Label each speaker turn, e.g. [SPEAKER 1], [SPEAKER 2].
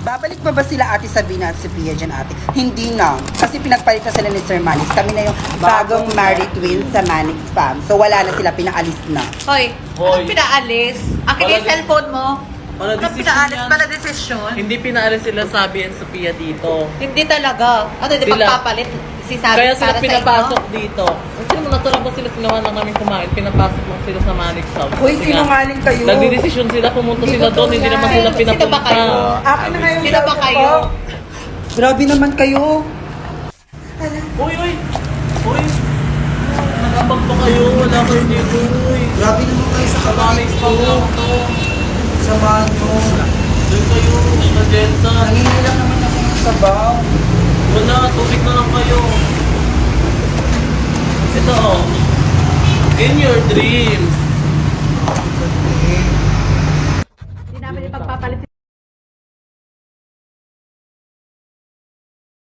[SPEAKER 1] Babalik pa ba sila Ate Sabina at si Pia dyan, ate? Hindi na. Kasi pinagpalitan sila ni Sir Manix. Kami na yung bagong married twins sa Manix fam. So wala na sila, pinaalis na.
[SPEAKER 2] Hoy,
[SPEAKER 3] Hoy.
[SPEAKER 2] anong pinaalis? Akin
[SPEAKER 3] Wala
[SPEAKER 2] yung cellphone mo.
[SPEAKER 3] Wala
[SPEAKER 2] Anong
[SPEAKER 3] decision
[SPEAKER 2] pinaalis?
[SPEAKER 3] yan.
[SPEAKER 2] Pala desisyon?
[SPEAKER 3] Hindi pinaalis sila Sabi and Sophia dito.
[SPEAKER 2] Hindi talaga. Ano, di
[SPEAKER 3] Sila.
[SPEAKER 2] pagpapalit si Sabi
[SPEAKER 3] Kaya sila
[SPEAKER 2] para
[SPEAKER 3] pinapasok
[SPEAKER 2] sa
[SPEAKER 3] dito. Kasi mo natural ba sila sinawa lang namin kumain, pinapasok lang sila sa Manix House.
[SPEAKER 1] Uy,
[SPEAKER 3] Kasi nga,
[SPEAKER 1] sinungaling kayo.
[SPEAKER 3] nagdidesisyon sila, pumunta
[SPEAKER 1] Hindi
[SPEAKER 3] sila
[SPEAKER 1] totoo
[SPEAKER 3] doon, hindi
[SPEAKER 1] yan.
[SPEAKER 3] naman sila
[SPEAKER 2] Sino
[SPEAKER 3] pinapunta.
[SPEAKER 2] ba kayo?
[SPEAKER 1] Akin na ngayong
[SPEAKER 2] Sino ba
[SPEAKER 1] cellphone
[SPEAKER 2] kayo?
[SPEAKER 1] ko. Grabe naman kayo.
[SPEAKER 3] Uy, uy! Uy! Nagabag pa kayo, wala kayo dito, uy.
[SPEAKER 1] Grabe naman kayo sa
[SPEAKER 3] Sa Manix House lang to.
[SPEAKER 1] Samahan nyo.
[SPEAKER 3] Doon kayo, sa Jensa.
[SPEAKER 1] Nangingi lang naman ako ng sabaw.
[SPEAKER 3] Wala, tubig na lang kayo. Ito oh. In your dreams.